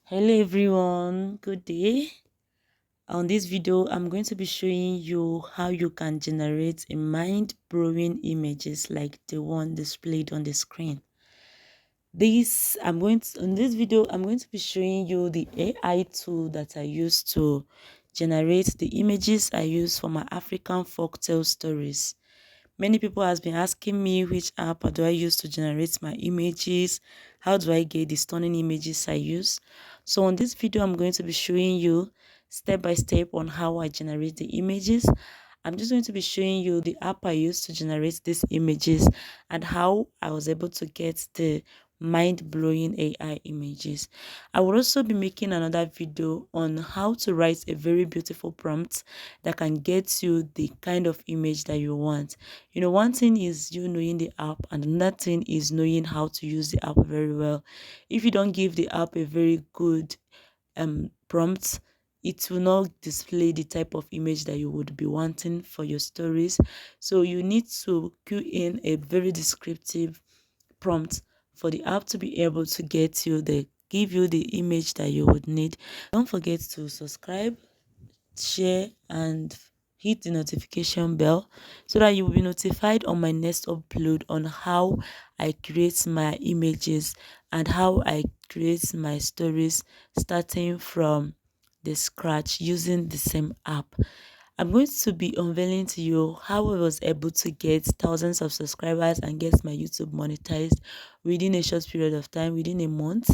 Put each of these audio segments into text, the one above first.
Hello everyone, good day. On this video I'm going to be showing you how you can generate a mind-blowing images like the one displayed on the screen. In this video I'm going to be showing you the AI tool that I use to generate the images I use for my African folktale stories. Many people has been asking me which app do I use to generate my images, how do I get the stunning images I use. So on this video, I'm going to be showing you step by step on how I generate the images. I'm just going to be showing you the app I use to generate these images and how I was able to get the mind-blowing AI images. I will also be making another video on how to write a very beautiful prompt that can get you the kind of image that you want. One thing is you knowing the app, and another thing is knowing how to use the app very well. If you don't give the app a very good prompt, it will not display the type of image that you would be wanting for your stories. So you need to cue in a very descriptive prompt for the app to be able to give you the image that you would need. Don't forget to subscribe, share, and hit the notification bell so that you will be notified on my next upload on how I create my images and how I create my stories starting from the scratch using the same app. I'm going to be unveiling to you how I was able to get thousands of subscribers and get my YouTube monetized within a short period of time, within a month.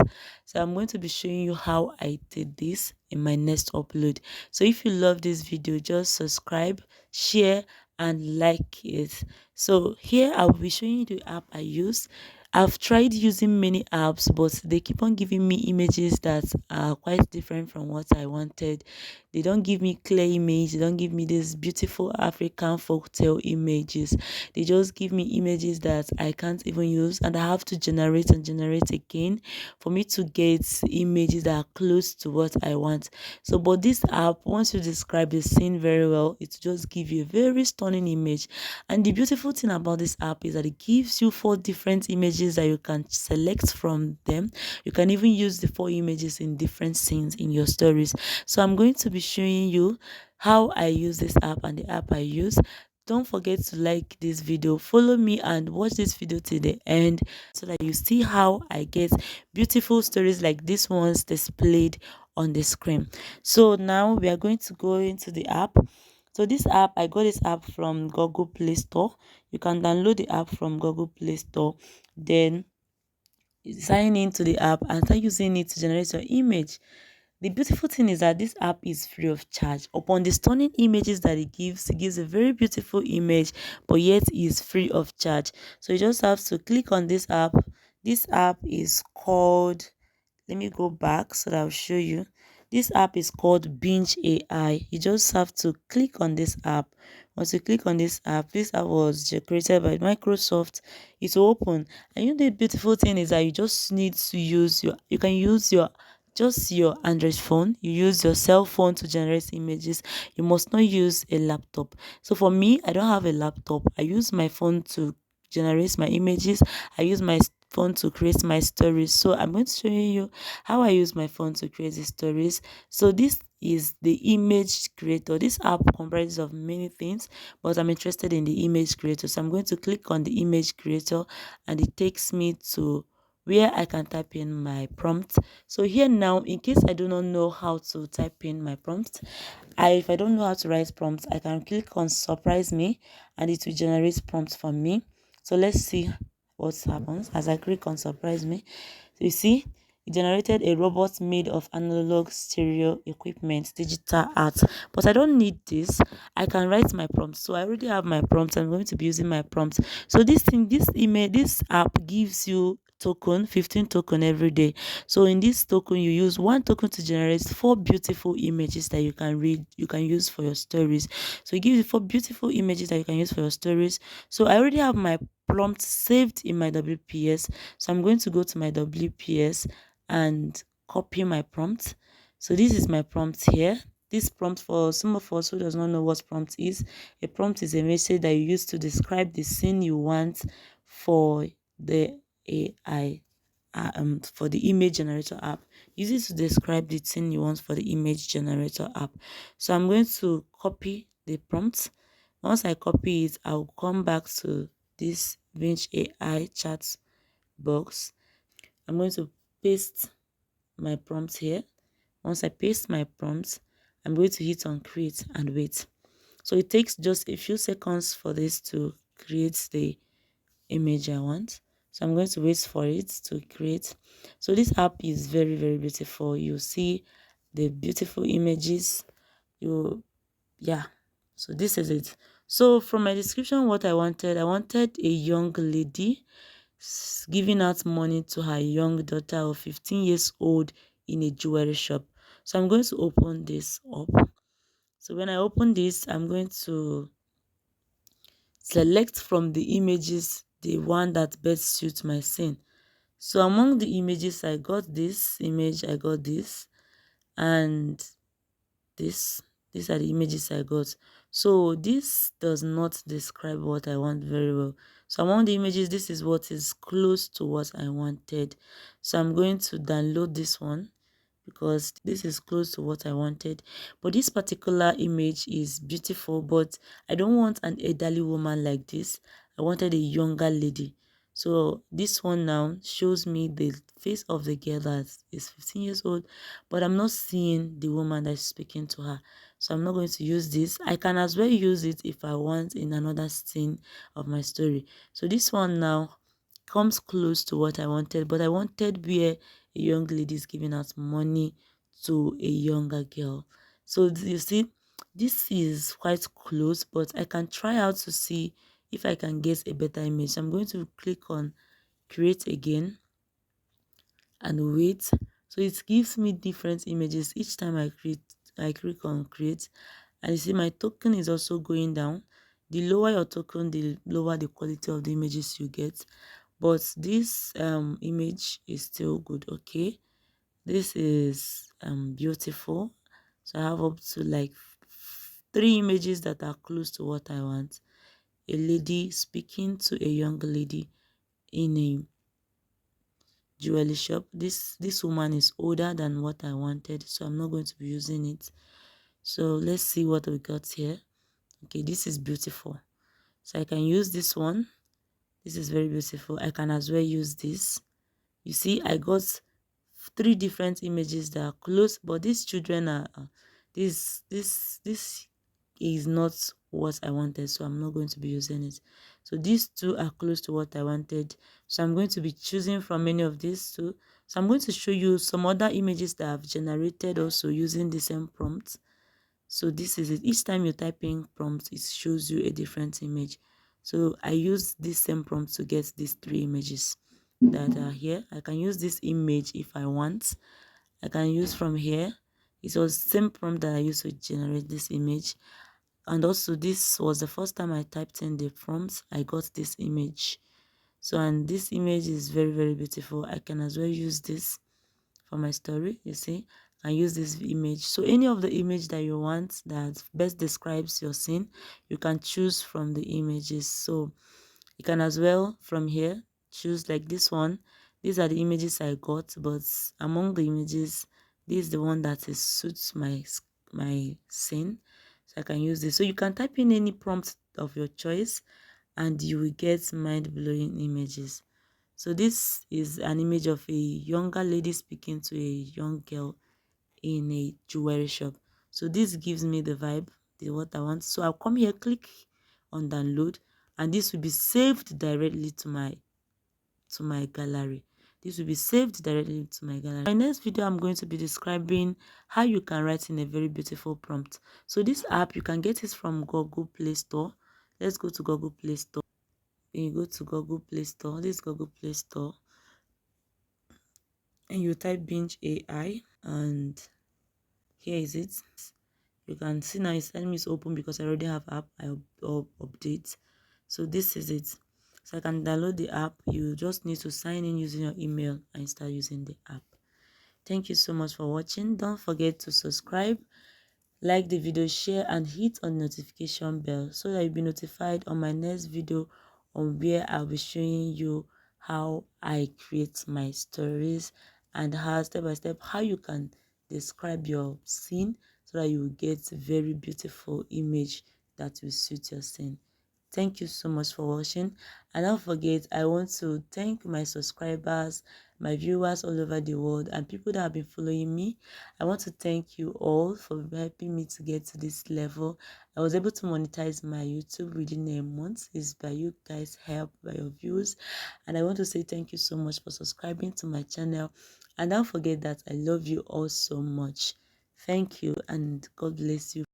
So I'm going to be showing you how I did this in my next upload. So if you love this video, just subscribe, share, and like it. So here I'll be showing you the app I use. I've tried using many apps, but they keep on giving me images that are quite different from what I wanted. They don't give me clear image. They don't give me these beautiful African folktale images. They just give me images that I can't even use, and I have to generate and generate again for me to get images that are close to what I want. So, but this app, once you describe the scene very well, it just give you a very stunning image. And the beautiful thing about this app is that it gives you 4 different images that you can select from them. You can even use the 4 images in different scenes in your stories. So I'm going to be showing you how I use this app and the app I use. Don't forget to like this video, follow me, and watch this video till the end so that you see how I get beautiful stories like this ones displayed on the screen. So now we are going to go into the app. So this app, I got this app from Google Play Store. You can download the app from Google Play Store, then sign into the app and start using it to generate your image. The beautiful thing is that this app is free of charge. Upon the stunning images that it gives a very beautiful image, but yet is free of charge. So you just have to click on this app. This app is called, let me go back so that I'll show you. This app is called Binge AI. You just have to click on this app. Once you click on this app was created by Microsoft. It will open, and the beautiful thing is that you just need to use you can use your Android phone. You use your cell phone to generate images. You must not use a laptop. So for me, I don't have a laptop. I use my phone to generate my images. I use my phone to create my stories. So I'm going to show you how I use my phone to create the stories. So this is the image creator. This app comprises of many things, but I'm interested in the image creator. So I'm going to click on the image creator, and it takes me to where I can type in my prompt. So here now, in case I do not know how to type in my prompt, if I don't know how to write prompts, I can click on surprise me, and it will generate prompts for me. So let's see what happens as I click on surprise me. So you see, it generated a robot made of analog stereo equipment, digital art. But I don't need this. I can write my prompt. So I already have my prompt. I'm going to be using my prompt. So this app gives you token 15 token every day. So in this token, you use 1 token to generate 4 beautiful images that you can use for your stories. So it gives you 4 beautiful images that you can use for your stories. So I already have my prompt saved in my WPS. So I'm going to go to my WPS and copy my prompt. So this is my prompt here. This prompt, for some of us who does not know what prompt is, a prompt is a message that you use to describe the scene you want for the AI. for the image generator app. Use it to describe the thing you want for the image generator app. So I'm going to copy the prompt. Once I copy it, I'll come back to this Binge AI chat box. I'm going to paste my prompt here. Once I paste my prompt, I'm going to hit on create and wait. So it takes just a few seconds for this to create the image I want. So I'm going to wait for it to create. So this app is very, very beautiful. You see the beautiful images. Yeah. So this is it. So from my description, what I wanted a young lady giving out money to her young daughter of 15 years old in a jewelry shop. So I'm going to open this up. So when I open this, I'm going to select from the images the one that best suits my scene. So among the images, I got this image, I got this, and this. These are the images I got. So this does not describe what I want very well. So among the images, this is what is close to what I wanted. So I'm going to download this one because this is close to what I wanted. But this particular image is beautiful, but I don't want an elderly woman like this. I wanted a younger lady. So this one now shows me the face of the girl that is 15 years old, but I'm not seeing the woman that's speaking to her. So I'm not going to use this. I can as well use it if I want in another scene of my story. So this one now comes close to what I wanted, but I wanted where a young lady is giving out money to a younger girl. So you see, this is quite close, but I can try out to see if I can get a better image. So I'm going to click on create again and wait. So it gives me different images each time I click on create, and you see my token is also going down. The lower your token, the lower the quality of the images you get. But this image is still good. Okay, this is beautiful. So I have up to like 3 images that are close to what I want. A lady speaking to a young lady in a jewelry shop. This woman is older than what I wanted, so I'm not going to be using it. So let's see what we got here. Okay, this is beautiful. So I can use this one. This is very beautiful. I can as well use this. You see, I got 3 different images that are close, but these children are this is not what I wanted, so I'm not going to be using it. So these two are close to what I wanted, so I'm going to be choosing from any of these two. So I'm going to show you some other images that I've generated also using the same prompt. So this is it. Each time you type in prompt, it shows you a different image. So I use this same prompt to get these 3 images that are here. I can use this image if I want. I can use from here. It was the same prompt that I used to generate this image. And also this was the first time I typed in the prompt, I got this image. So, and this image is very, very beautiful. I can as well use this for my story. You see, I use this image. So any of the image that you want that best describes your scene, you can choose from the images. So you can as well from here choose like this one. These are the images I got, but among the images, this is the one that is suits my scene. So I can use this. So you can type in any prompt of your choice and you will get mind-blowing images. So this is an image of a younger lady speaking to a young girl in a jewelry shop. So this gives me the vibe, what I want. So I'll come here, click on download, and this will be saved directly to my gallery. This will be saved directly to my gallery. My next video, I'm going to be describing how you can write in a very beautiful prompt. So this app, you can get it from Google Play Store. Let's go to Google Play Store. When you go to Google Play Store, this Google Play Store, and you type Binge AI, and here is it. You can see now it's telling me it's open because I already have app. I'll update. So this is it. So I can download the app. You just need to sign in using your email and start using the app. Thank you so much for watching. Don't forget to subscribe, like the video, share, and hit on the notification bell so that you'll be notified on my next video on where I'll be showing you how I create my stories, and how step by step how you can describe your scene so that you will get a very beautiful image that will suit your scene. Thank you so much for watching. And don't forget, I want to thank my subscribers, my viewers all over the world, and people that have been following me. I want to thank you all for helping me to get to this level. I was able to monetize my YouTube within a month. It's by you guys' help, by your views. And I want to say thank you so much for subscribing to my channel. And don't forget that I love you all so much. Thank you, and God bless you.